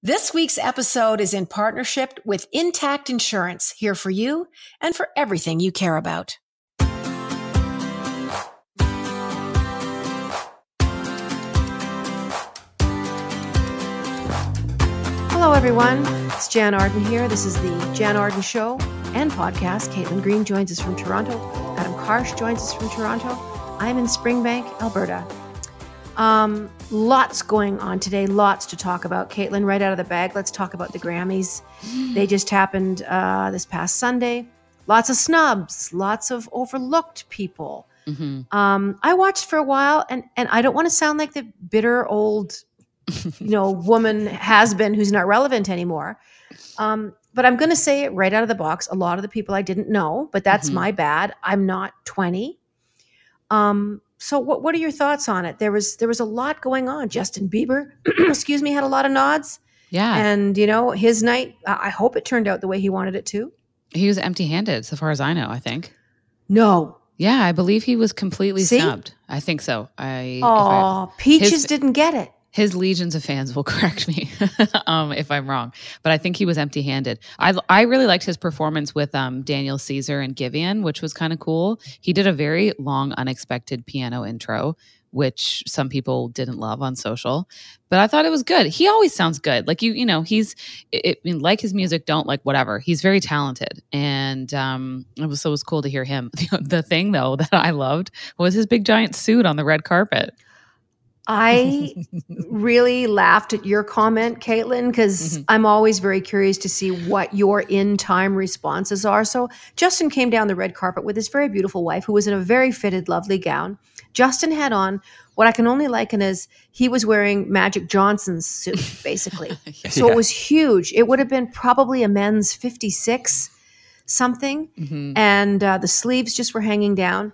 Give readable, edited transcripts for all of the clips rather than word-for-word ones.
This week's episode is in partnership with Intact Insurance, here for you and for everything you care about. Hello, everyone. It's Jann Arden here. This is the Jann Arden Show and podcast. Caitlin Green joins us from Toronto. Adam Karsh joins us from Toronto. I'm in Springbank, Alberta. Lots going on today, lots to talk about. Caitlin, right out of the bag, let's talk about the Grammys. They just happened this past Sunday. Lots of snubs, lots of overlooked people. I watched for a while, and I don't want to sound like the bitter old woman has-been who's not relevant anymore. But I'm going to say it right out of the box. A lot of the people I didn't know, but that's my bad. I'm not 20. So what are your thoughts on it? There was a lot going on. Justin Bieber, excuse me, had a lot of nods. Yeah. And, his night, I hope it turned out the way he wanted it to. He was empty-handed, so far as I know, I think. No. Yeah, I believe he was completely snubbed. I think so. Peaches didn't get it. His legions of fans will correct me if I'm wrong, but I think he was empty-handed. I really liked his performance with Daniel Caesar and Giveon, which was kind of cool. He did a very long, unexpected piano intro, which some people didn't love on social, but I thought it was good. He always sounds good. Like he's like his music, don't like whatever. He's very talented, and it was cool to hear him. The thing though that I loved was his big giant suit on the red carpet. I really laughed at your comment, Caitlin, because I'm always very curious to see what your in-time responses are. So Justin came down the red carpet with his very beautiful wife, who was in a very fitted, lovely gown. Justin had on what I can only liken as he was wearing Magic Johnson's suit, basically. So it was huge. It would have been probably a men's 56 something. And the sleeves just were hanging down.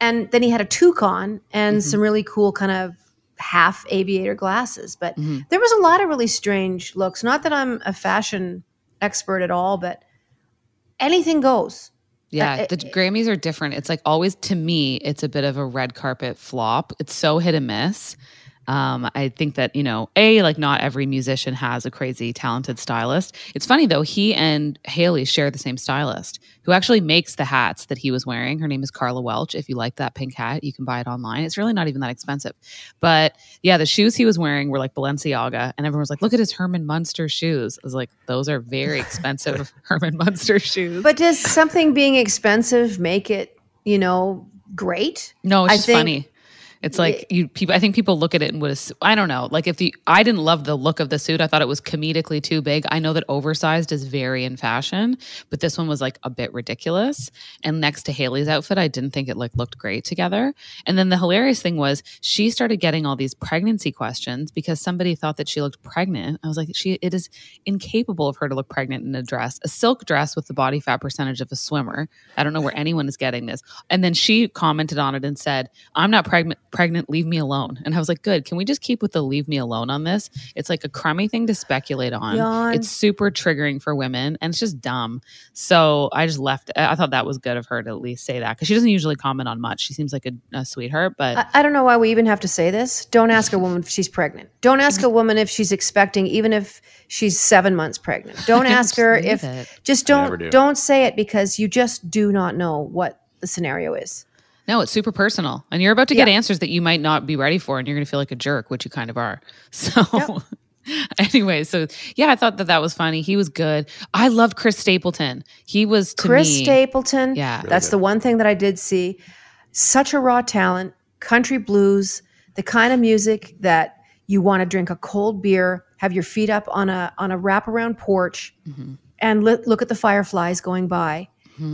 And then he had a toque on and some really cool kind of half aviator glasses. But there was a lot of really strange looks. Not that I'm a fashion expert at all, but anything goes. Yeah, the Grammys are different. It's like always, to me, it's a bit of a red carpet flop. It's so hit and miss. I think that, not every musician has a crazy talented stylist. It's funny though, he and Haley share the same stylist who actually makes the hats that he was wearing. Her name is Carla Welch. If you like that pink hat, you can buy it online. It's really not even that expensive. But yeah, the shoes he was wearing were like Balenciaga, and everyone was like, look at his Herman Munster shoes. I was like, those are very expensive Herman Munster shoes. But does something being expensive make it, great? No, it's just funny. It's like I think people look at it and would, I don't know. Like I didn't love the look of the suit. I thought it was comedically too big. I know that oversized is very in fashion, but this one was like a bit ridiculous. And next to Haley's outfit, I didn't think it looked great together. And then the hilarious thing was she started getting all these pregnancy questions because somebody thought that she looked pregnant. I was like, it is incapable of her to look pregnant in a dress, a silk dress with the body fat percentage of a swimmer. I don't know where anyone is getting this. And then she commented on it and said, I'm not pregnant, leave me alone. And I was like, good. Can we just keep with the leave me alone on this? It's like a crummy thing to speculate on. Yawn. It's super triggering for women and it's just dumb. So I just left. I thought that was good of her to at least say that because she doesn't usually comment on much. She seems like a sweetheart, but I don't know why we even have to say this. Don't ask a woman if she's pregnant. Don't ask a woman if she's expecting, even if she's 7 months pregnant. Don't ask her don't say it because you just do not know what the scenario is. No, it's super personal. And you're about to get answers that you might not be ready for, and you're going to feel like a jerk, which you kind of are. So anyway, I thought that was funny. He was good. I loved Chris Stapleton. He was, to Chris me, Stapleton. Yeah. Really that's good. The one thing that I did see. Such a raw talent, country blues, the kind of music that you want to drink a cold beer, have your feet up on a wraparound porch, and look at the fireflies going by.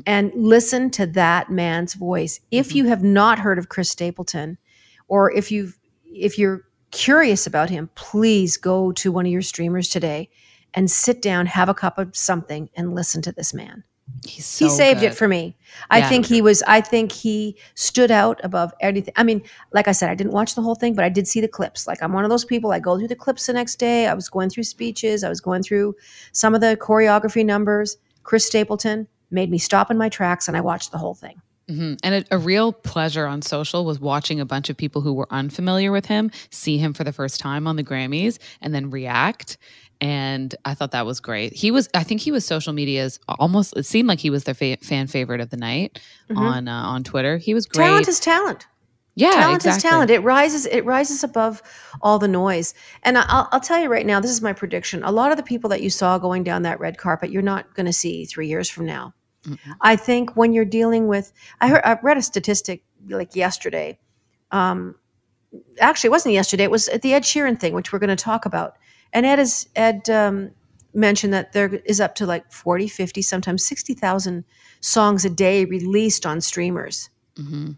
And listen to that man's voice. If you have not heard of Chris Stapleton, or if you're curious about him, please go to one of your streamers today and sit down, have a cup of something, and listen to this man. He saved it for me. I think he stood out above anything. I mean, like I said, I didn't watch the whole thing, but I did see the clips. Like I'm one of those people, I go through the clips the next day. I was going through speeches. I was going through some of the choreography numbers. Chris Stapleton made me stop in my tracks and I watched the whole thing. And a real pleasure on social was watching a bunch of people who were unfamiliar with him see him for the first time on the Grammys and then react. And I thought that was great. I think he was social media's almost, it seemed like he was their fan favorite of the night on Twitter. He was great. Talent is talent. Yeah, talent exactly. is talent. It rises above all the noise. And I'll tell you right now, this is my prediction. A lot of the people that you saw going down that red carpet, you're not going to see 3 years from now. Mm-hmm. I think when you're dealing with, I read a statistic like yesterday. Actually, it wasn't yesterday. It was at the Ed Sheeran thing, which we're going to talk about. And Ed mentioned that there is up to like 40, 50, sometimes 60,000 songs a day released on streamers. Mm-hmm.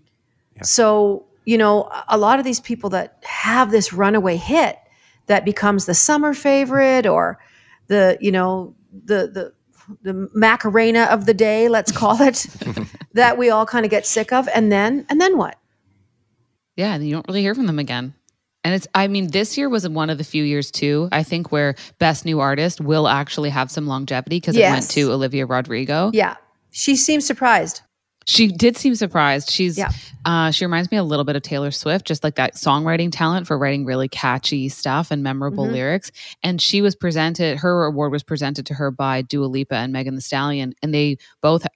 Yeah. So, a lot of these people that have this runaway hit that becomes the summer favorite or the Macarena of the day, let's call it, that we all kind of get sick of. And then what? Yeah, and you don't really hear from them again. And this year was one of the few years too, I think, where Best New Artist will actually have some longevity because it went to Olivia Rodrigo. Yeah. She seems surprised. She did seem surprised. She reminds me a little bit of Taylor Swift, just like that songwriting talent for writing really catchy stuff and memorable lyrics. And her award was presented to her by Dua Lipa and Megan Thee Stallion. And they both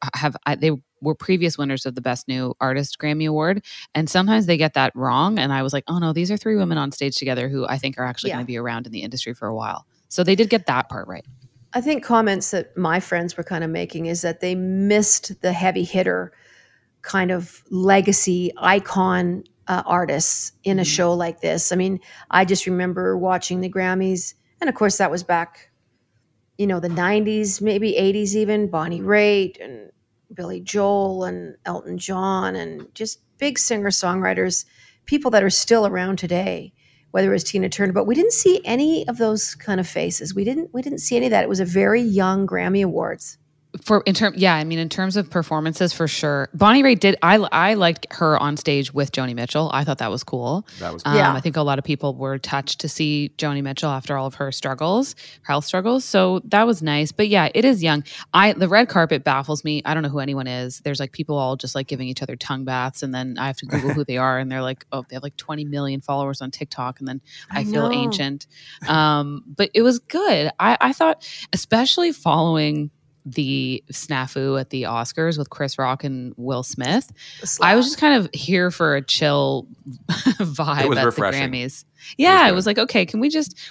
they were previous winners of the Best New Artist Grammy Award. And sometimes they get that wrong. And I was like, oh no, these are 3 women on stage together who I think are actually going to be around in the industry for a while. So they did get that part right. I think comments that my friends were kind of making is that they missed the heavy hitter kind of legacy icon artists in a show like this. I mean, I just remember watching the Grammys, and of course that was back, the 90s, maybe 80s even, Bonnie Raitt and Billy Joel and Elton John and just big singer-songwriters, people that are still around today, whether it was Tina Turner, but we didn't see any of those kind of faces. We didn't see any of that. It was a very young Grammy Awards. In terms of performances, for sure. Bonnie Raitt did. I liked her on stage with Joni Mitchell. I thought that was cool. That was cool. I think a lot of people were touched to see Joni Mitchell after all of her health struggles. So that was nice. But yeah, it is young. The red carpet baffles me. I don't know who anyone is. There's like people all just like giving each other tongue baths, and then I have to Google who they are, and they're like, oh, they have like 20 million followers on TikTok, and then I feel ancient. But it was good. I thought, especially following the snafu at the Oscars with Chris Rock and Will Smith, I was just kind of here for a chill vibe at refreshing. The Grammys. Yeah, it was like, okay,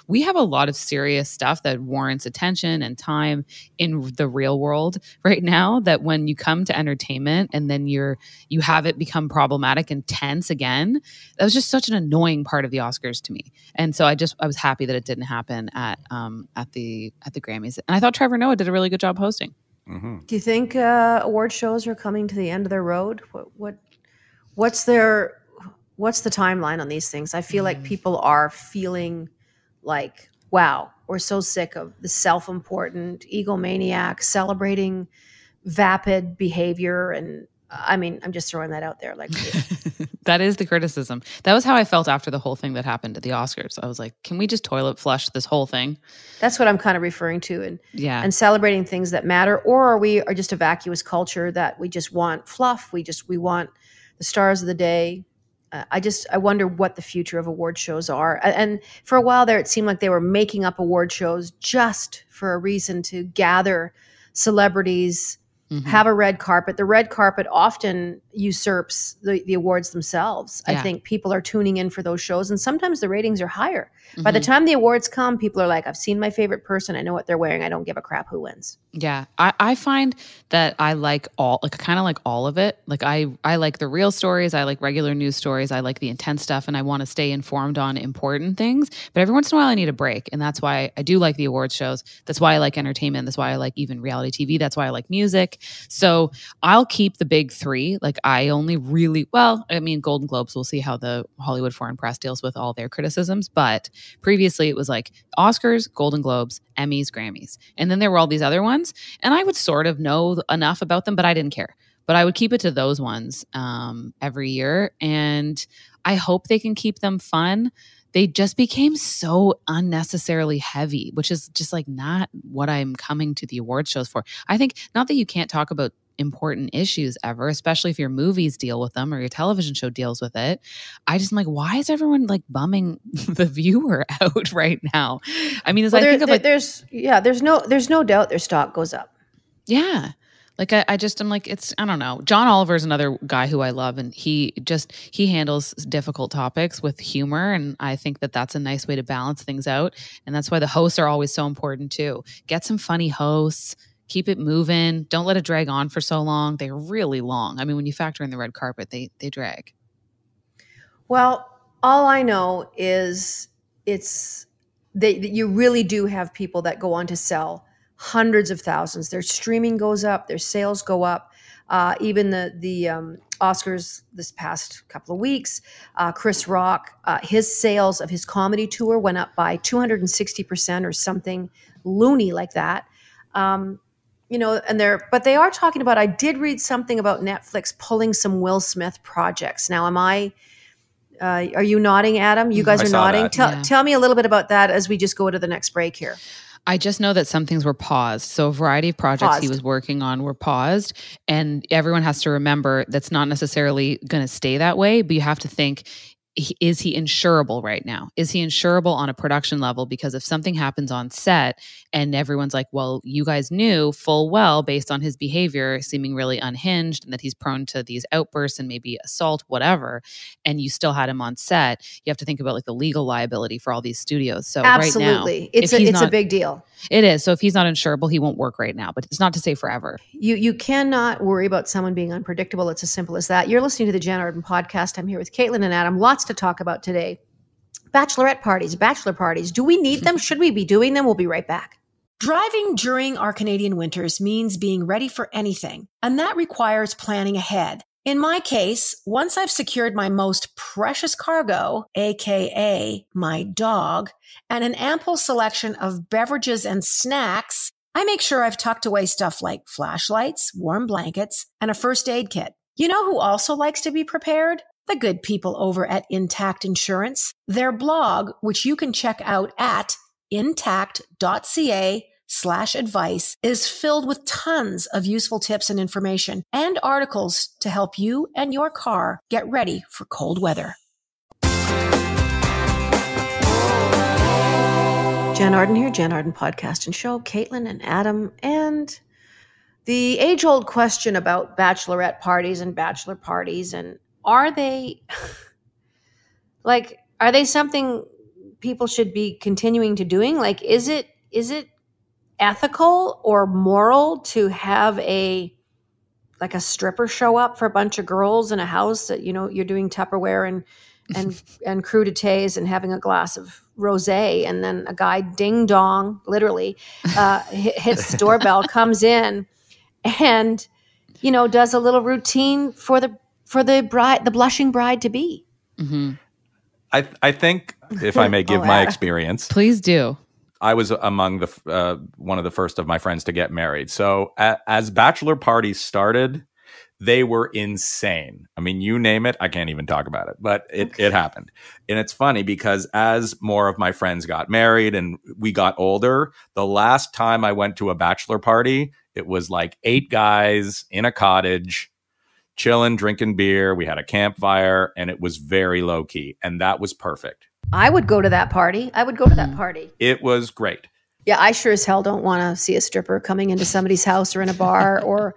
we have a lot of serious stuff that warrants attention and time in the real world right now, that when you come to entertainment and then you have it become problematic and tense again, that was just such an annoying part of the Oscars to me. And so I was happy that it didn't happen at the Grammys. And I thought Trevor Noah did a really good job hosting. Mm-hmm. Do you think award shows are coming to the end of their road? What's the timeline on these things? I feel like people are feeling like, wow, we're so sick of the self-important egomaniac celebrating vapid behavior. And I mean, I'm just throwing that out there. Like, that is the criticism. That was how I felt after the whole thing that happened at the Oscars. I was like, can we just toilet flush this whole thing? That's what I'm kind of referring to. And celebrating things that matter. Or are we just a vacuous culture that we just want fluff? We want the stars of the day. I wonder what the future of award shows are. And for a while there, it seemed like they were making up award shows just for a reason to gather celebrities, have a red carpet. The red carpet often usurps the awards themselves. Yeah. I think people are tuning in for those shows, and sometimes the ratings are higher. By the time the awards come, people are like, I've seen my favorite person. I know what they're wearing. I don't give a crap who wins. Yeah. I find that I like kind of like all of it. Like I like the real stories. I like regular news stories. I like the intense stuff, and I want to stay informed on important things. But every once in a while I need a break. And that's why I do like the awards shows. That's why I like entertainment. That's why I like even reality TV. That's why I like music. So I'll keep the big 3. Like I only really, Golden Globes, we'll see how the Hollywood Foreign Press deals with all their criticisms. But previously it was like Oscars, Golden Globes, Emmys, Grammys. And then there were all these other ones. And I would sort of know enough about them, but I didn't care. But I would keep it to those ones every year. And I hope they can keep them fun. They just became so unnecessarily heavy, which is just like not what I'm coming to the award shows for. I think not that you can't talk about important issues ever, especially if your movies deal with them or your television show deals with it. I just am like, why is everyone like bumming the viewer out right now? I mean, as I think of like, there's no doubt their stock goes up. yeah. Like I just am like, I don't know. John Oliver is another guy who I love, and he handles difficult topics with humor, and I think that that's a nice way to balance things out. And that's why the hosts are always so important too. Get some funny hosts, keep it moving. Don't let it drag on for so long. They're really long. I mean, when you factor in the red carpet, they drag. Well, all I know is that you really do have people that go on to sell hundreds of thousands. Their streaming goes up, their sales go up. Even the Oscars this past couple of weeks, Chris Rock, his sales of his comedy tour went up by 260% or something loony like that. But they are talking about, I did read something about Netflix pulling some Will Smith projects. Now, are you nodding, Adam? You guys are nodding. Tell me a little bit about that as we just go to the next break here. I just know that some things were paused. So a variety of projects he was working on were paused. And everyone has to remember that's not necessarily going to stay that way, but you have to think, is he insurable right now? Is he insurable on a production level? Because if something happens on set and everyone's like, well, you guys knew full well based on his behavior seeming really unhinged and that he's prone to these outbursts and maybe assault, whatever, and you still had him on set, you have to think about like the legal liability for all these studios. So absolutely. Right now, it's a big deal. It is. So if he's not insurable, he won't work right now, but it's not to say forever. You cannot worry about someone being unpredictable. It's as simple as that. You're listening to the Jann Arden podcast. I'm here with Caitlin and Adam. Lots to talk about today. Bachelorette parties, bachelor parties. Do we need them? Should we be doing them? We'll be right back. Driving during our Canadian winters means being ready for anything, and that requires planning ahead. In my case, once I've secured my most precious cargo, aka my dog, and an ample selection of beverages and snacks, I make sure I've tucked away stuff like flashlights, warm blankets, and a first aid kit. You know who also likes to be prepared? The good people over at Intact Insurance. Their blog, which you can check out at intact.ca/advice, is filled with tons of useful tips and information and articles to help you and your car get ready for cold weather. Jann Arden here, Jann Arden Podcast and Show. Caitlin and Adam, and the age-old question about bachelorette parties and bachelor parties, and are they something people should be continuing to doing? Like, is it ethical or moral to have a stripper show up for a bunch of girls in a house that, you're doing Tupperware and crudités and having a glass of rosé, and then a guy ding dong literally hits the doorbell, comes in, and does a little routine for the bride, the blushing bride to be. Mm-hmm. I think, if I may give my experience, please do. I was among one of the first of my friends to get married. So as bachelor parties started, they were insane. I mean, you name it, I can't even talk about it, but it happened. And it's funny because as more of my friends got married and we got older, the last time I went to a bachelor party, it was like 8 guys in a cottage, chilling, drinking beer. We had a campfire, and it was very low key. And that was perfect. I would go to that party. It was great. Yeah, I sure as hell don't want to see a stripper coming into somebody's house or in a bar, or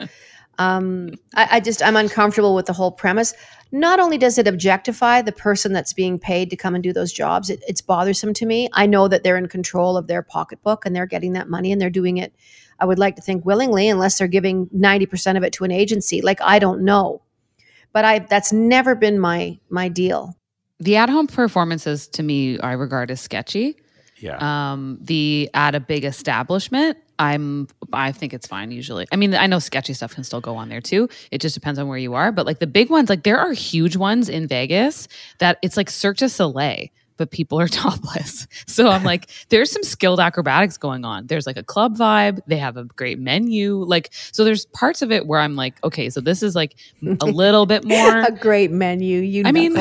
I'm uncomfortable with the whole premise. Not only does it objectify the person that's being paid to come and do those jobs, it's bothersome to me. I know that they're in control of their pocketbook and they're getting that money and they're doing it, I would like to think, willingly, unless they're giving 90% of it to an agency. Like, I don't know. But that's never been my deal. The at-home performances, to me, I regard as sketchy. Yeah. The at a big establishment, I think it's fine usually. I mean, I know sketchy stuff can still go on there too. It just depends on where you are. But like the big ones, like there are huge ones in Vegas that it's like Cirque du Soleil. but people are topless. So I'm like, there's some skilled acrobatics going on. There's like a club vibe. They have a great menu. Like, so there's parts of it where I'm like, okay, so this is like a little bit more. A great menu. I mean,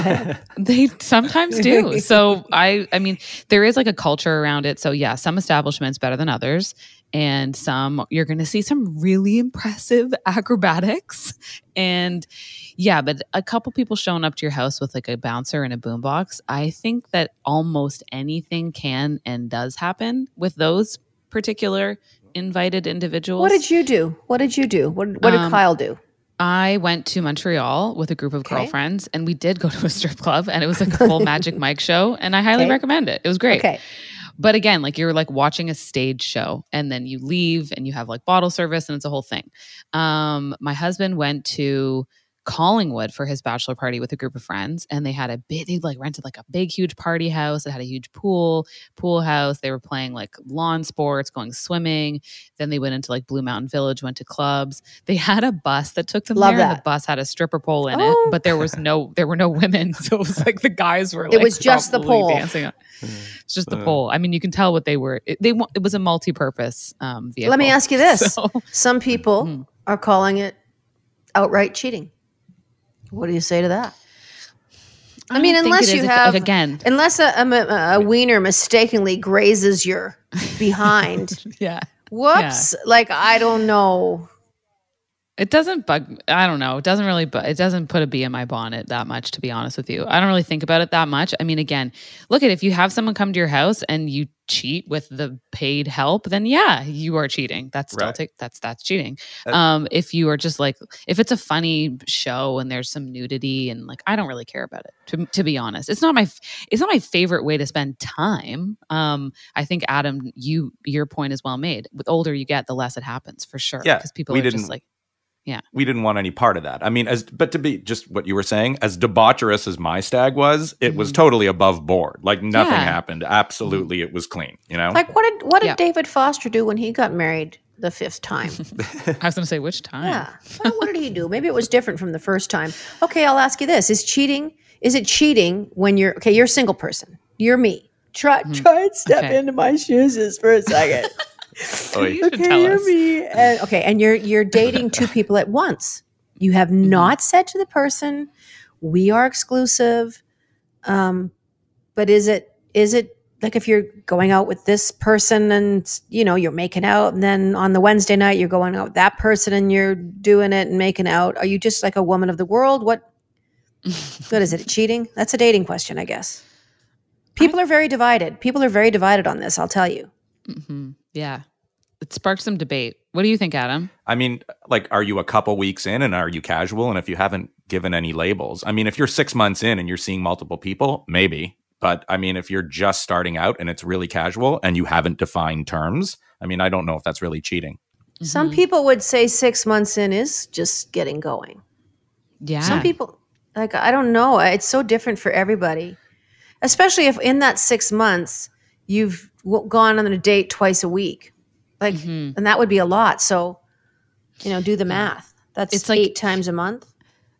they sometimes do. So I mean, there is like a culture around it. So yeah, some establishments better than others. And some, you're going to see some really impressive acrobatics. And yeah, but a couple people showing up to your house with like a bouncer and a boombox, I think that almost anything can and does happen with those particular invited individuals. What did you do? What did Kyle do? I went to Montreal with a group of girlfriends, and we did go to a strip club, and it was like a full Magic Mike show, and I highly recommend it. It was great. Okay. But again, like you're like watching a stage show, and then you leave and you have like bottle service, and it's a whole thing. My husband went to Collingwood for his bachelor party with a group of friends, and they like rented like a big, huge party house that had a huge pool house. They were playing like lawn sports, going swimming. Then they went into like Blue Mountain Village, went to clubs. They had a bus that took them there. And the bus had a stripper pole in it, but there were no women. So it was like the guys were like, it was just the pole dancing. It's just the pole. I mean, you can tell what they were. It was a multi-purpose vehicle. Let me ask you this. So, some people are calling it outright cheating. What do you say to that? I mean, unless you have, unless a wiener mistakenly grazes your behind. Yeah. Whoops. Yeah. Like, I don't know. It doesn't bug, I don't know. It doesn't really, it doesn't put a bee in my bonnet that much, to be honest with you. I don't really think about it that much. I mean, again, look at if you have someone come to your house and you cheat with the paid help, then yeah, you are cheating. That's still that's cheating. If you are just like, if it's a funny show and there's some nudity and like, I don't really care about it. To be honest, it's not my favorite way to spend time. I think Adam, your point is well made. With older you get, the less it happens for sure. Yeah, because people are just like. Yeah. We didn't want any part of that. I mean, but to be just what you were saying, as debaucherous as my stag was, it was totally above board. Like nothing happened. Absolutely. It was clean, you know? Like what did David Foster do when he got married the 5th time? I was going to say, which time? Yeah. Well, what did he do? Maybe it was different from the first time. Okay, Is it cheating when you're a single person? You're me. Try and step into my shoes for a second. And you're dating 2 people at once. You have not said to the person, we are exclusive. But is it like if you're going out with this person and you're making out, and then on the Wednesday night you're going out with that person and you're doing it and making out? Are you just like a woman of the world? What is it? Cheating? That's a dating question, I guess. People are very divided. People are very divided on this, I'll tell you. Mm-hmm. Yeah. It sparked some debate. What do you think, Adam? I mean, like, are you a couple weeks in and are you casual? And if you haven't given any labels, I mean, if you're 6 months in and you're seeing multiple people, maybe. But I mean, if you're just starting out and it's really casual and you haven't defined terms, I mean, I don't know if that's really cheating. Some people would say 6 months in is just getting going. Yeah. Some people, like, I don't know. It's so different for everybody. Especially if in that 6 months, you've gone on a date twice a week. Like, and that would be a lot. So, do the math. It's like 8 times a month.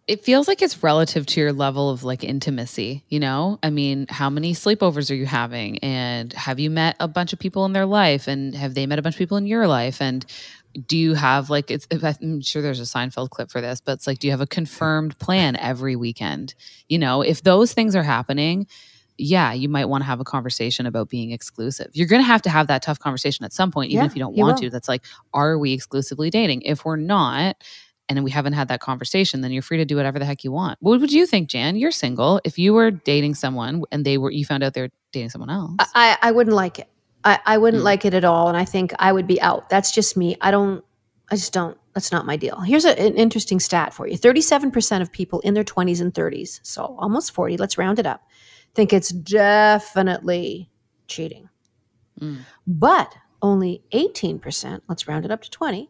It feels like it's relative to your level of like intimacy, I mean, how many sleepovers are you having? And have you met a bunch of people in their life? And have they met a bunch of people in your life? And do you have like, I'm sure there's a Seinfeld clip for this, but it's like, do you have a confirmed plan every weekend? If those things are happening, yeah, you might want to have a conversation about being exclusive. You're going to have that tough conversation at some point, even if you don't want to. That's like, are we exclusively dating? If we're not, and we haven't had that conversation, then you're free to do whatever the heck you want. What would you think, Jann? You're single. If you were dating someone and you found out they're dating someone else. I wouldn't like it. I wouldn't like it at all. And I think I would be out. That's just me. I just don't. That's not my deal. Here's an interesting stat for you. 37% of people in their 20s and 30s, so almost 40, let's round it up, think it's definitely cheating. But only 18%, let's round it up to 20,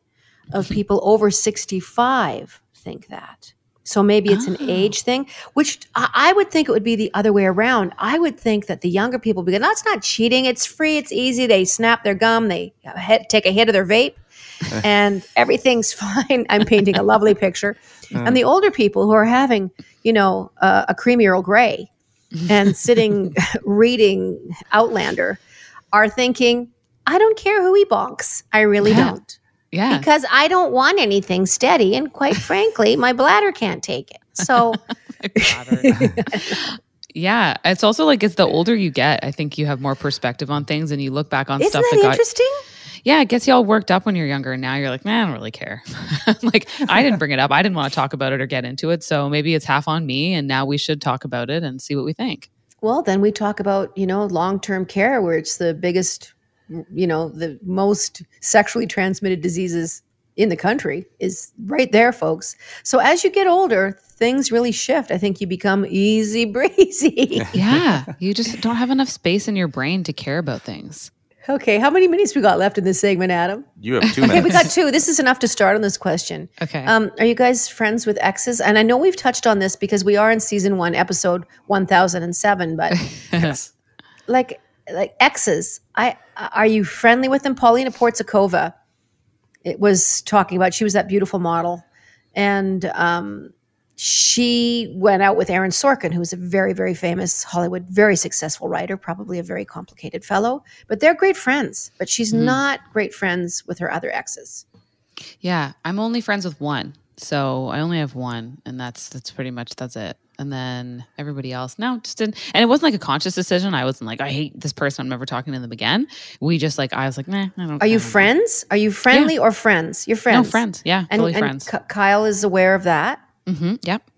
of people over 65 think that. So maybe it's an age thing, which I would think it would be the other way around. I would think that the younger people would be, no, it's not cheating. It's free. It's easy. They snap their gum. They take a hit of their vape and everything's fine. I'm painting a lovely picture. And the older people who are having, a creamy Earl Grey, and sitting reading Outlander are thinking, I don't care who he bonks. I really don't. Yeah. Because I don't want anything steady. And quite frankly, my bladder can't take it. So, yeah. It's also like, as the older you get, I think you have more perspective on things and you look back on isn't stuff that interesting? Yeah, it gets you all worked up when you're younger. And now you're like, man, I don't really care. Like, I didn't bring it up. I didn't want to talk about it or get into it. So maybe it's half on me. And now we should talk about it and see what we think. Well, then we talk about, long-term care, where it's the biggest, the most sexually transmitted diseases in the country is right there, folks. So as you get older, things really shift. I think you become easy breezy. Yeah. You just don't have enough space in your brain to care about things. Okay, how many minutes we got left in this segment, Adam? You have 2 minutes. Okay, we got 2. This is enough to start on this question. Okay. Are you guys friends with exes? And I know we've touched on this because we are in season 1, episode 1007. But Yes. like exes, are you friendly with them? Paulina Portsakova, it was talking about. She was that beautiful model, and she went out with Aaron Sorkin, who's a very, very famous Hollywood, very successful writer, probably a very complicated fellow. But they're great friends. But she's not great friends with her other exes. Yeah, I'm only friends with one. So I only have one, and that's pretty much it. And then everybody else, no, just didn't. And it wasn't like a conscious decision. I wasn't like, I hate this person, I'm never talking to them again. We just I was like, nah, I don't. Are you friends? Are you friendly or friends? You're friends. No, friends. Yeah, and, totally and friends. Kyle is aware of that. Mm-hmm. Yep.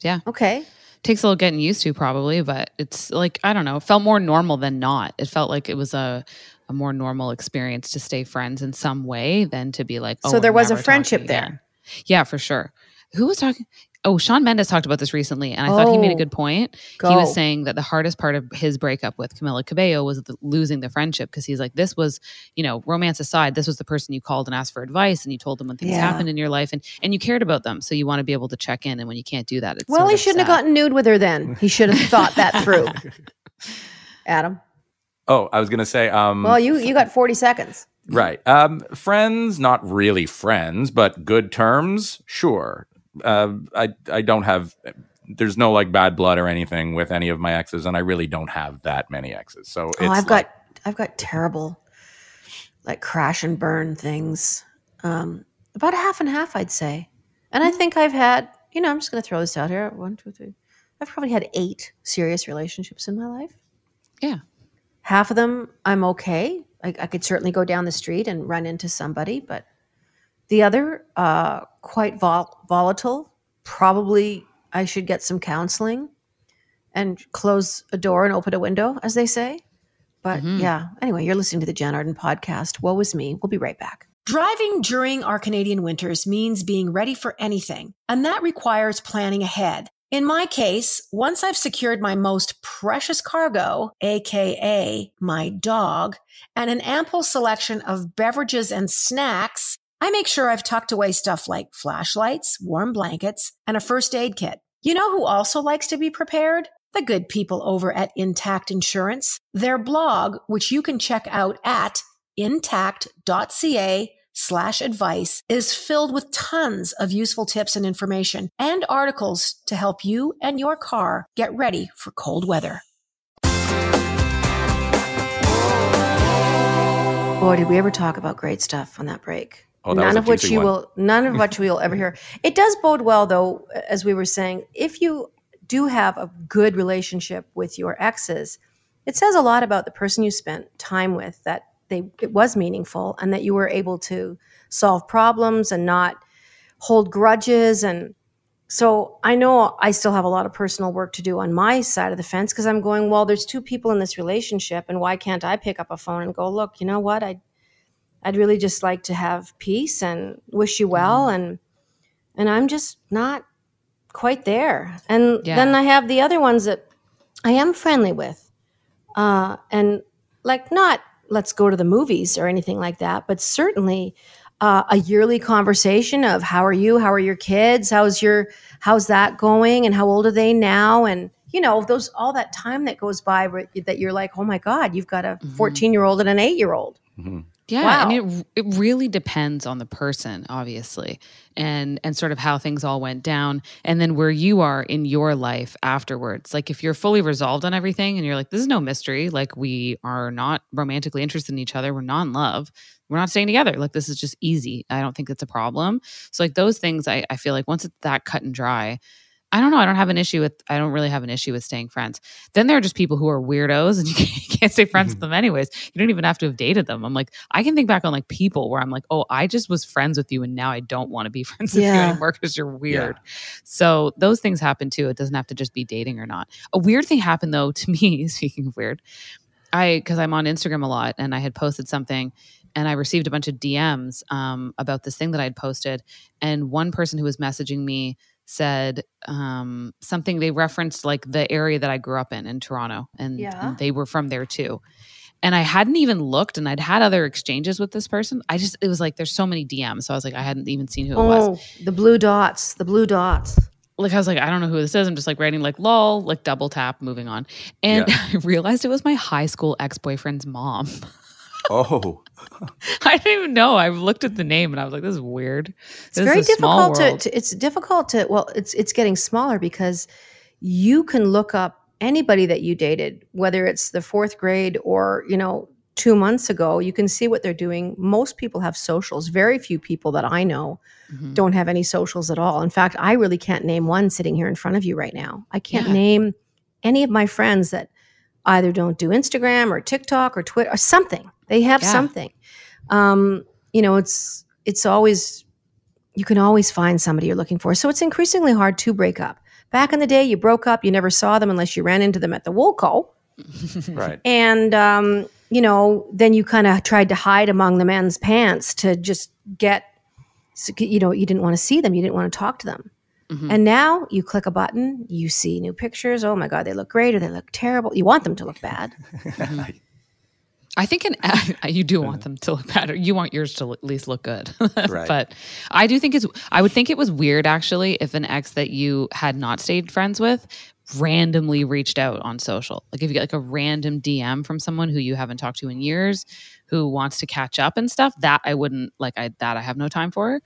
Yeah. Okay. Takes a little getting used to probably, but it's like, I don't know, it felt more normal than not. It felt like it was a more normal experience to stay friends in some way than to be like, oh, so there we're was a never friendship talking there. again. Yeah, for sure. Who was talking? Oh, Shawn Mendes talked about this recently, and I thought he made a good point. Go. He was saying that the hardest part of his breakup with Camila Cabello was losing the friendship, because he's like, this was, romance aside, this was the person you called and asked for advice, and you told them when things happened in your life, and you cared about them. So you want to be able to check in, and when you can't do that, it's well, he shouldn't have gotten nude with her then. He should have thought that through. Adam? Oh, I was going to say... well, you got 40 seconds. Right. Friends, not really friends, but good terms, sure. I don't have, there's no like bad blood or anything with any of my exes, and I really don't have that many exes. So it's I've got terrible, like crash and burn things. About a half and half, I'd say. And I think I've had, I'm just going to throw this out here. 1, 2, 3. I've probably had 8 serious relationships in my life. Yeah. Half of them, I'm okay. I could certainly go down the street and run into somebody, but the other, quite volatile. Probably I should get some counseling and close a door and open a window, as they say. But yeah, anyway, you're listening to the Jann Arden podcast. Woe is me. We'll be right back. Driving during our Canadian winters means being ready for anything, and that requires planning ahead. In my case, once I've secured my most precious cargo, aka my dog, and an ample selection of beverages and snacks, I make sure I've tucked away stuff like flashlights, warm blankets, and a first aid kit. You know who also likes to be prepared? The good people over at Intact Insurance. Their blog, which you can check out at intact.ca/advice, is filled with tons of useful tips and information and articles to help you and your car get ready for cold weather. Boy, did we ever talk about great stuff on that break. Oh, none of which you will ever hear. It does bode well, though, as we were saying, if you do have a good relationship with your exes, it says a lot about the person you spent time with, that it was meaningful and that you were able to solve problems and not hold grudges. And so I know I still have a lot of personal work to do on my side of the fence, because I'm going, well, there's 2 people in this relationship, and why can't I pick up a phone and go, look, you know what? I'd really just like to have peace and wish you well. And I'm just not quite there. And then I have the other ones that I am friendly with. And like, not let's go to the movies or anything like that, but certainly a yearly conversation of how are you? How are your kids? How's that going? And how old are they now? And all that time that goes by that you're like, oh my God, you've got a 14-year-old and an 8-year-old. Mm-hmm. Yeah, Wow. I mean, it really depends on the person, obviously, and sort of how things all went down, and then where you are in your life afterwards. Like, if you're fully resolved on everything, and you're like, "This is no mystery. Like, we are not romantically interested in each other. We're not in love. We're not staying together. Like, this is just easy. I don't think it's a problem." So, like those things, I feel like once it's that cut and dry, I don't know. I don't really have an issue with staying friends. Then there are just people who are weirdos and you can't stay friends with them anyways. You don't even have to have dated them. I'm like, I can think back on like people where I'm like, oh, I just was friends with you and now I don't want to be friends with you Yeah. anymore because you're weird. So those things happen too. It doesn't have to just be dating or not. A weird thing happened though to me, speaking of weird, because I'm on Instagram a lot and I had posted something and I received a bunch of DMs about this thing that I'd posted. And one person who was messaging me said something, they referenced like the area that I grew up in Toronto, and they were from there too. And I hadn't even looked, and I'd had other exchanges with this person. It was like, there's so many DMs. So I was like, I hadn't even seen who it was. Oh, the blue dots. Like, I was like, I don't know who this is. I'm just like writing like lol, like double tap, moving on. And I realized it was my high school ex-boyfriend's mom. Oh. I didn't even know. I looked at the name and I was like, this is weird. It's very difficult it's difficult to, well, it's getting smaller because you can look up anybody that you dated, whether it's the fourth grade or, 2 months ago, you can see what they're doing. Most people have socials. Very few people that I know don't have any socials at all. In fact, I really can't name one sitting here in front of you right now. I can't name any of my friends that either don't do Instagram or TikTok or Twitter or something. They have something. It's always, you can always find somebody you're looking for. So it's increasingly hard to break up. Back in the day, you broke up, you never saw them unless you ran into them at the Woolco. Right. And, then you kind of tried to hide among the men's pants to just get, you didn't want to see them. You didn't want to talk to them. And now you click a button, you see new pictures. Oh my God, they look great or they look terrible. You want them to look bad. I think you do want them to look better. You want yours to at least look good. Right. But I would think it was weird actually if an ex that you had not stayed friends with randomly reached out on social. Like if you get like a random DM from someone who you haven't talked to in years, who wants to catch up and stuff, that I wouldn't like, I have no time for.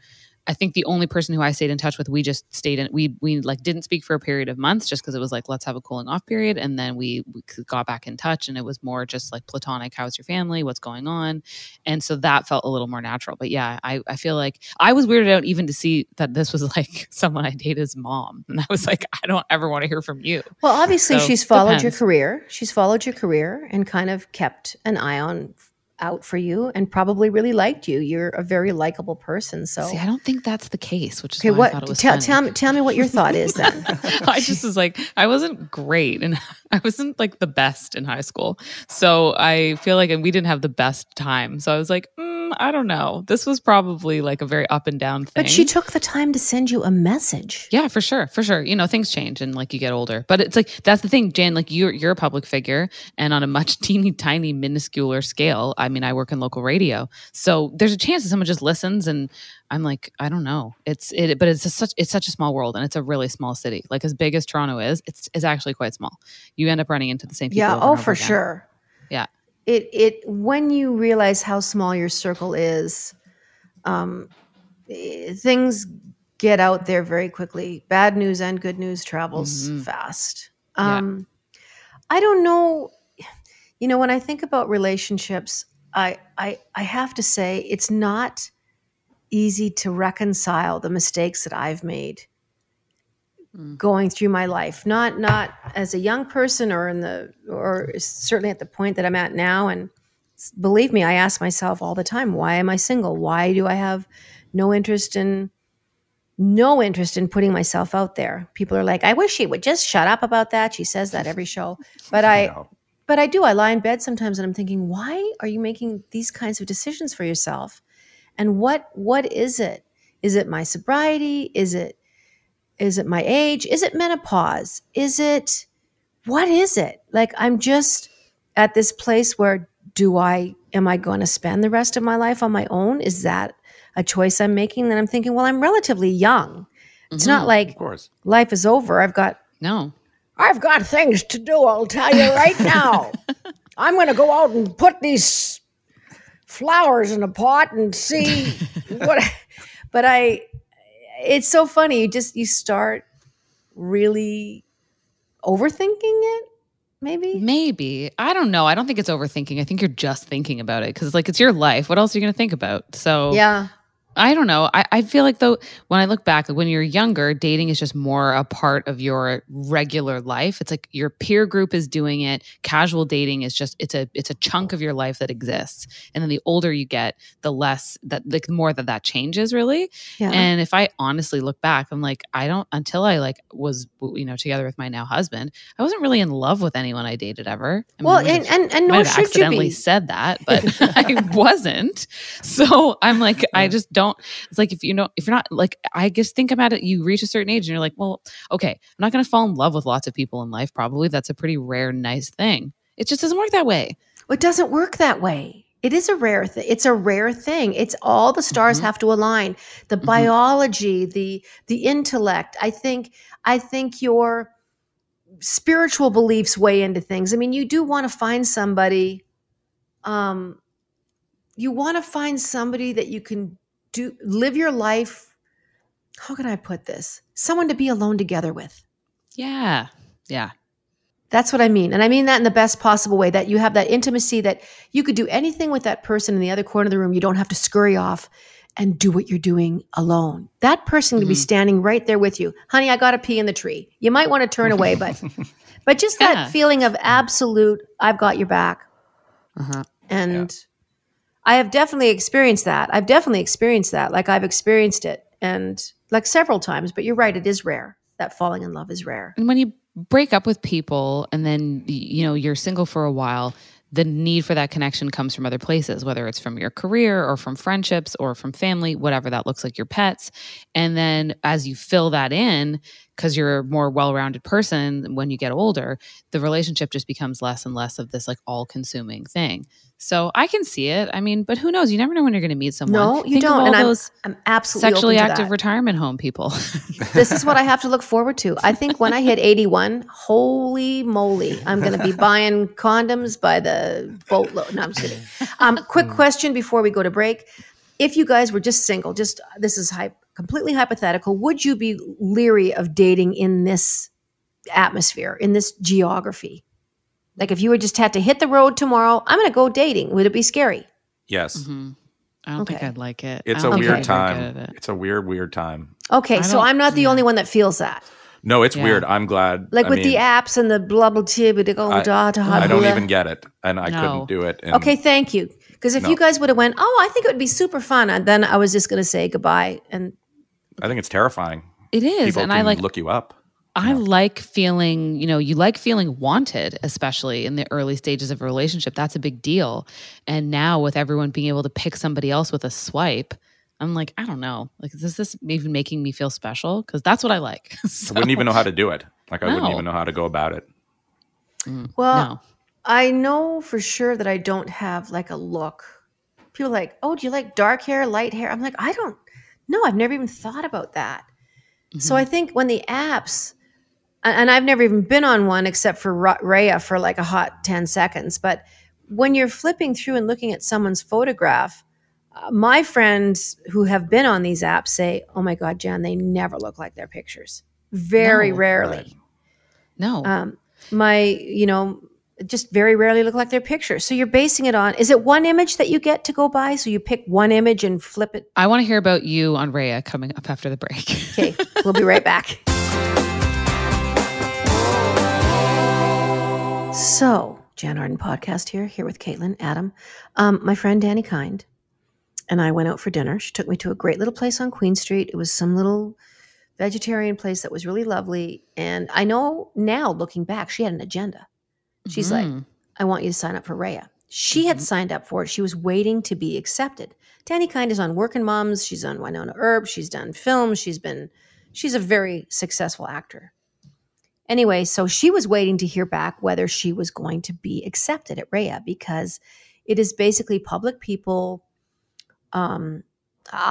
I think the only person who I stayed in touch with, we just stayed in, we like didn't speak for a period of months just because it was like, let's have a cooling off period. And then we got back in touch and it was more just like platonic. How's your family? What's going on? And so that felt a little more natural. But yeah, I feel like I was weirded out even to see that this was like someone I dated's mom. And I was like, I don't ever want to hear from you. Well, obviously So, she's followed your depends. career. She's followed your career and kind of kept an eye out for you and probably really liked you. You're a very likable person. So See, I don't think that's the case, which is okay, why I thought it was funny. tell me what your thought is then. I just was like, I wasn't great and I wasn't like the best in high school. So I feel like, and we didn't have the best time. So I was like, I don't know. This was probably like a very up and down thing. But she took the time to send you a message. Yeah, for sure. For sure. Things change and like you get older, but it's like, that's the thing, Jan, like you're a public figure and on a much teeny tiny minuscular scale. I mean, I work in local radio. So there's a chance that someone just listens and I'm like, I don't know. But it's such a small world and it's a really small city. Like as big as Toronto is, it's actually quite small. You end up running into the same people. Yeah. over and over For again. sure. Yeah. It when you realize how small your circle is, things get out there very quickly. Bad news and good news travels fast. I don't know. When I think about relationships, I have to say it's not easy to reconcile the mistakes that I've made going through my life, not as a young person or certainly at the point that I'm at now. And believe me, I ask myself all the time, why am I single? Why do I have no interest in putting myself out there? People are like, I wish she would just shut up about that. She says that every show, but I do. I lie in bed sometimes and I'm thinking, why are you making these kinds of decisions for yourself? And what is it? Is it my sobriety? Is it my age? Is it menopause? What is it? Like, I'm just at this place where am I going to spend the rest of my life on my own? Is that a choice I'm making? Then I'm thinking, well, I'm relatively young. It's not like of course. Life is over. I've got things to do. I'll tell you right now. I'm going to go out and put these flowers in a pot and see what. But it's so funny. You start really overthinking it. Maybe. I don't know. I don't think it's overthinking. I think you're just thinking about it because like it's your life. What else are you going to think about? So Yeah. I don't know. I feel like though when I look back, like when you're younger, dating is just more a part of your regular life. It's like your peer group is doing it. Casual dating is just it's a chunk of your life that exists. And then the older you get, the less that the more that changes really. Yeah. And if I honestly look back, I'm like I don't until I like was together with my now husband, I wasn't really in love with anyone I dated ever. I mean, Well, and nor should you accidentally be. said that, but I wasn't. So I'm like I just don't. It's like if you're not like I just think about it, you reach a certain age and you're like, well, okay, I'm not going to fall in love with lots of people in life. Probably that's a pretty rare, nice thing. It just doesn't work that way. It doesn't work that way. It is a rare thing. It's a rare thing. It's all the stars have to align. The biology, the intellect. I think your spiritual beliefs weigh into things. I mean, you do want to find somebody. You want to find somebody that you can live your life. How can I put this? Someone to be alone together with. Yeah. That's what I mean. And I mean that in the best possible way, that you have that intimacy that you could do anything with that person in the other corner of the room. You don't have to scurry off and do what you're doing alone. That person could be standing right there with you. Honey, I got to pee in the tree. You might want to turn away, but just that feeling of absolute, I've got your back. And I have definitely experienced that. Like I've experienced it and like several times, but you're right. It is rare. That falling in love is rare. And when you break up with people and then, you're single for a while, the need for that connection comes from other places, whether it's from your career or from friendships or from family, whatever that looks like, your pets. And then as you fill that in, because you're a more well-rounded person when you get older, the relationship just becomes less and less of this like all-consuming thing. So I can see it. I mean, but who knows? You never know when you're going to meet someone. No, you Think don't. Of all and those I'm absolutely sexually open to active that. retirement home people. This is what I have to look forward to. I think when I hit 81, holy moly, I'm going to be buying condoms by the boatload. No, I'm just kidding. Quick question before we go to break. If you guys were just single, this is completely hypothetical, would you be leery of dating in this atmosphere, in this geography? Like if you were just had to hit the road tomorrow, I'm going to go dating. Would it be scary? Yes. I don't think I'd like it. It's a weird time. It's a weird time. Okay, so I'm not the only one that feels that. No, it's weird. I'm glad. Like with the apps and the blah, blah, blah, I don't even get it. And I couldn't do it. And okay, thank you. Because if you guys would have went, I think it would be super fun. And then I was just going to say goodbye. And I think it's terrifying. It is. People and can I like look you up. I like feeling, you like feeling wanted, especially in the early stages of a relationship. That's a big deal. And now with everyone being able to pick somebody else with a swipe, I'm like, I don't know. Like, is this even making me feel special? Because that's what I like. So, I wouldn't even know how to do it. Like, I wouldn't even know how to go about it. Well, I know for sure that I don't have like a look. People are like, oh, do you like dark hair, light hair? I'm like, I don't know. I've never even thought about that. So I think when the apps, and I've never even been on one except for Raya for like a hot 10 seconds. But when you're flipping through and looking at someone's photograph, my friends who have been on these apps say, oh my God, Jan, they never look like their pictures. Very rarely. Right. No. Just very rarely look like their pictures. So you're basing it on, is it one image that you get to go by? So you pick one image and flip it? I want to hear about you on Raya coming up after the break. Okay, we'll be right back. So, Jann Arden podcast here with Caitlin, Adam. My friend Danny Kind and I went out for dinner. She took me to a great little place on Queen Street. It was some little vegetarian place that was really lovely. And I know now, looking back, she had an agenda. She's like, I want you to sign up for Raya. She had signed up for it. She was waiting to be accepted. Danny Kind is on Working Moms. She's on Winona Earp. She's done films. She's a very successful actor. Anyway, so she was waiting to hear back whether she was going to be accepted at Raya, because it is basically public people. I'll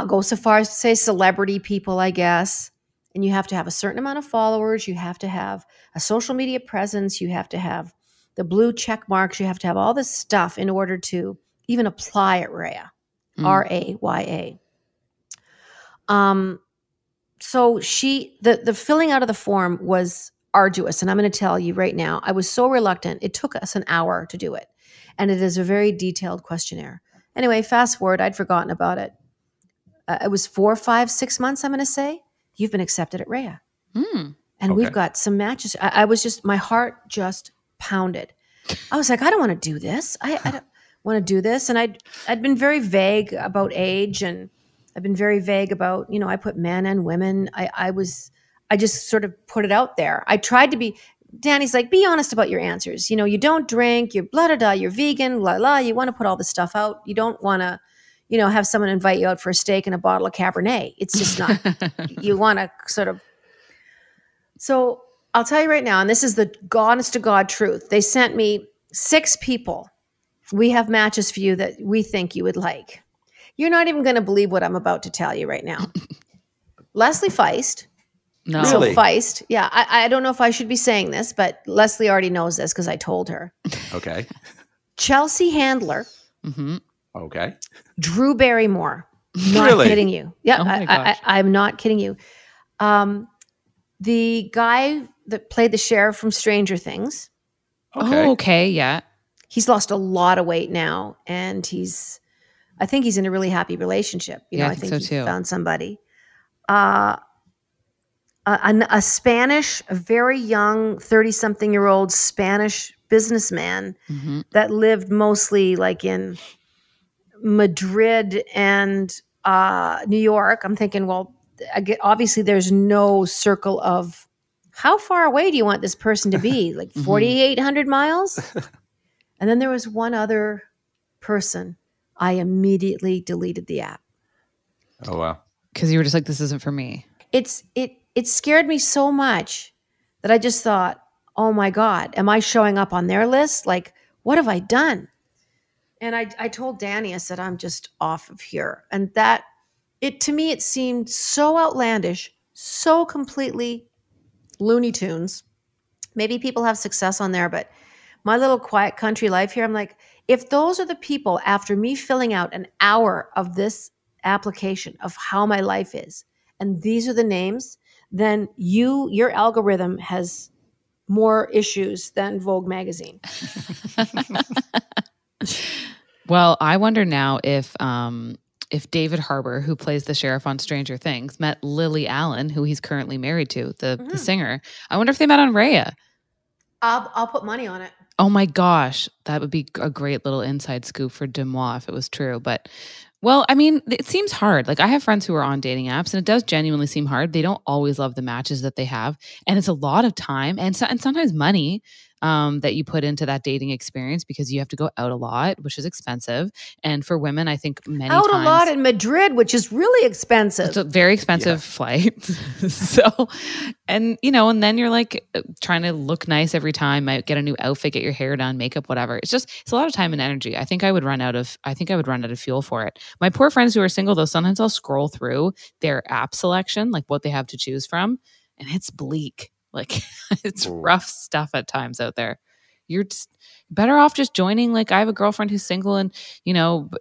go so far as to say celebrity people, I guess. And you have to have a certain amount of followers. You have to have a social media presence. You have to have the blue check marks. You have to have all this stuff in order to even apply at Raya, Raya. So the filling out of the form was arduous. And I'm going to tell you right now, I was so reluctant. It took us an hour to do it. And it is a very detailed questionnaire. Anyway, fast forward, I'd forgotten about it. It was 4, 5, 6 months, I'm going to say. You've been accepted at Raya. And we've got some matches. I was just, my heart just pounded. I was like, I don't want to do this. I don't want to do this. And I'd been very vague about age, and I've been very vague about, I put men and women. I just sort of put it out there. I tried to be, Danny's like, be honest about your answers. You don't drink, you're blah, blah, blah, you're vegan, blah, blah. You want to put all this stuff out. You don't want to, have someone invite you out for a steak and a bottle of Cabernet. It's just not, you want to sort of. So I'll tell you right now, and this is the honest to God truth. They sent me 6 people. We have matches for you that we think you would like. You're not even going to believe what I'm about to tell you right now. Leslie Feist. No. Really? So Feist. Yeah. I don't know if I should be saying this, but Leslie already knows this because I told her. Okay. Chelsea Handler. Okay. Drew Barrymore. Not Really? kidding you. Yeah. Oh my gosh. I'm not kidding you. The guy that played the sheriff from Stranger Things. Okay. Oh, okay. Yeah. He's lost a lot of weight now, and I think he's in a really happy relationship. I think so he too. found somebody. A Spanish, a very young 30-something-year-old Spanish businessman that lived mostly like in Madrid and New York. I'm thinking, well, obviously there's no circle of how far away do you want this person to be? Like 4,800 miles? And then there was one other person. I immediately deleted the app. Oh, wow. Because you were just like, this isn't for me. It scared me so much that I just thought, oh my God, am I showing up on their list? Like, what have I done? And I told Danny, I said, I'm just off of here. And to me, it seemed so outlandish, so completely Looney Tunes. Maybe people have success on there, but my little quiet country life here, I'm like, if those are the people after me filling out an hour of this application of how my life is, and these are the names, then your algorithm has more issues than Vogue magazine. Well, I wonder now if David Harbour, who plays the sheriff on Stranger Things, met Lily Allen, who he's currently married to, the singer. I wonder if they met on Raya. I'll put money on it. Oh my gosh, that would be a great little inside scoop for Demois if it was true. But, well, I mean, it seems hard. Like, I have friends who are on dating apps, and it does genuinely seem hard. They don't always love the matches that they have, and it's a lot of time and sometimes money that you put into that dating experience because you have to go out a lot, which is expensive. And for women, I think many times a lot in Madrid, which is really expensive. It's a very expensive flight. So, and then you're like trying to look nice every time, might get a new outfit, get your hair done, makeup, whatever. It's a lot of time and energy. I think I would run out of fuel for it. My poor friends who are single though, sometimes I'll scroll through their app selection, like what they have to choose from, and it's bleak. Like it's rough stuff at times out there. You're better off just joining. Like, I have a girlfriend who's single, and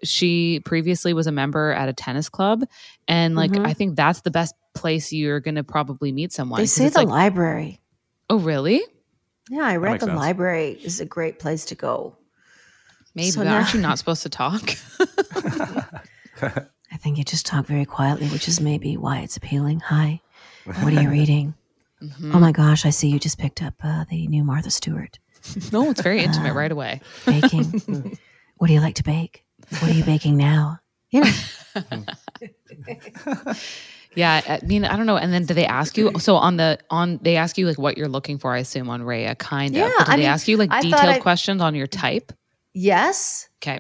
she previously was a member at a tennis club, and like I think that's the best place you're going to probably meet someone. They say the library. Oh, really? Yeah, I read the library is a great place to go. Maybe, so aren't you not supposed to talk? I think you just talk very quietly, which is maybe why it's appealing. Hi, what are you reading? Oh my gosh, I see you just picked up the new Martha Stewart. No, it's very intimate right away. Baking. What do you like to bake? What are you baking now? Yeah, I mean, I don't know. And then do they ask you? So they ask you like what you're looking for, I assume, on Raya, kind of. Yeah, But do they ask you like detailed questions on your type? Yes. Okay.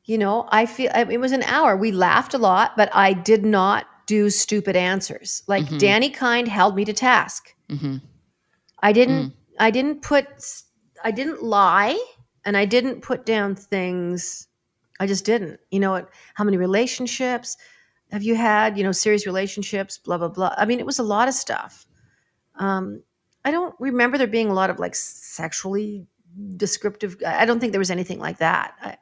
I feel it was an hour. We laughed a lot, but I did not do stupid answers. Like Danny Kind held me to task. I didn't lie, and I didn't put down things. I just didn't. How many relationships have you had? Serious relationships, blah, blah, blah. I mean, it was a lot of stuff. I don't remember there being a lot of like sexually descriptive. I don't think there was anything like that.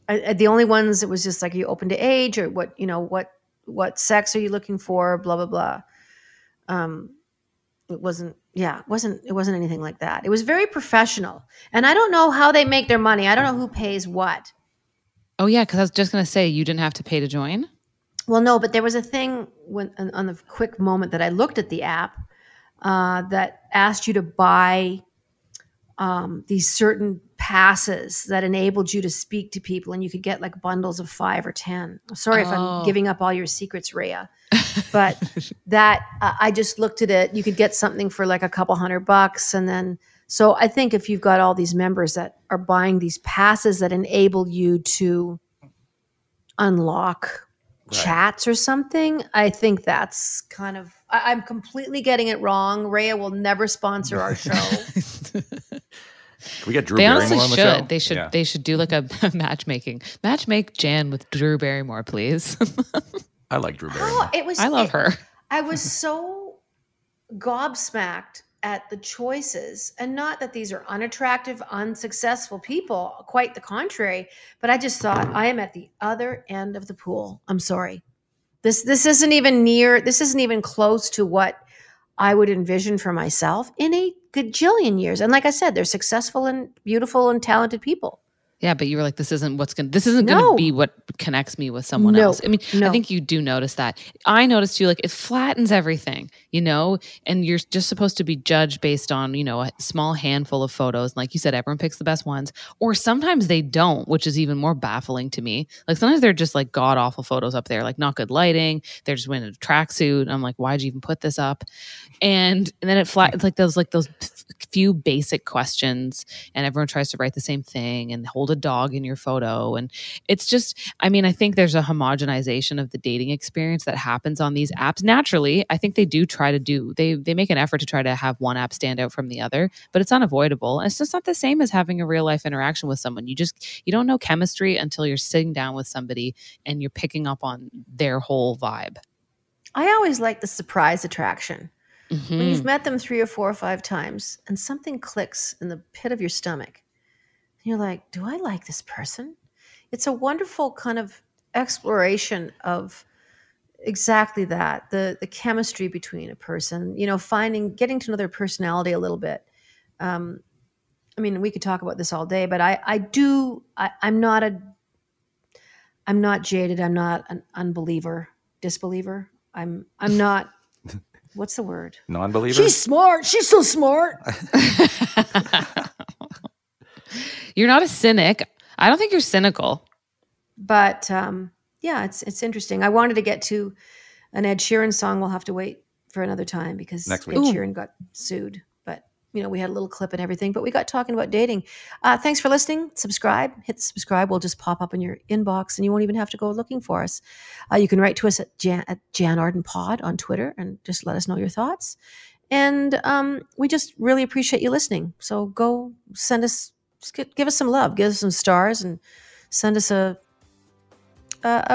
the only ones, it was just like, you open to age, or what sex are you looking for, blah, blah, blah. It wasn't anything like that. It was very professional. And I don't know how they make their money. I don't know who pays what. Oh yeah, because I was just going to say, you didn't have to pay to join? Well, no, but there was a thing on the quick moment that I looked at the app that asked you to buy these certain passes that enabled you to speak to people, and you could get like bundles of 5 or 10. I'm sorry if I'm giving up all your secrets, Raya, but that I just looked at it. You could get something for like a couple $100, and then so I think if you've got all these members that are buying these passes that enable you to unlock chats or something, I think that's kind of, I'm completely getting it wrong. Raya will never sponsor our show. Can we get Drew they Barrymore honestly on the should. show? They should do like a matchmake Jann with Drew Barrymore, please. I like Drew Barrymore. I love her. I was so gobsmacked at the choices, and not that these are unattractive, unsuccessful people, quite the contrary, but I just thought, I am at the other end of the pool. I'm sorry. This isn't even close to what I would envision for myself in a gajillion years. And like I said, they're successful and beautiful and talented people. Yeah, but you were like, this isn't going to be what connects me with someone else. I mean, I think you do notice that. I noticed too, like, it flattens everything, and you're just supposed to be judged based on, a small handful of photos. And like you said, everyone picks the best ones, or sometimes they don't, which is even more baffling to me. Like sometimes they're just like god awful photos up there, like not good lighting. They're just wearing a tracksuit. And I'm like, why'd you even put this up? And then it's like those few basic questions, and everyone tries to write the same thing and hold a dog in your photo. And it's just, I mean, I think there's a homogenization of the dating experience that happens on these apps. Naturally, I think they make an effort to try to have one app stand out from the other, but it's unavoidable. And it's just not the same as having a real life interaction with someone. You don't know chemistry until you're sitting down with somebody and you're picking up on their whole vibe. I always like the surprise attraction. Mm-hmm. When you've met them 3 or 4 or 5 times and something clicks in the pit of your stomach, and you're like, do I like this person? It's a wonderful kind of exploration of exactly that, the chemistry between a person, getting to know their personality a little bit. I mean, we could talk about this all day, but I'm not jaded. I'm not an disbeliever. I'm not. What's the word? Non-believer? She's smart. She's so smart. You're not a cynic. I don't think you're cynical. But yeah, it's interesting. I wanted to get to an Ed Sheeran song. We'll have to wait for another time because Ed Sheeran got sued. But, we had a little clip and everything. But we got talking about dating. Thanks for listening. Subscribe. Hit subscribe. We'll just pop up in your inbox and you won't even have to go looking for us. You can write to us at Jann Arden Pod on Twitter and just let us know your thoughts. And we just really appreciate you listening. So go give us some love. Give us some stars and send us a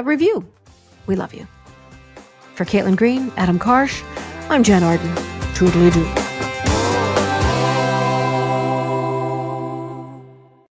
review. We love you. For Caitlin Green, Adam Karsh, I'm Jann Arden. Toodly-doo.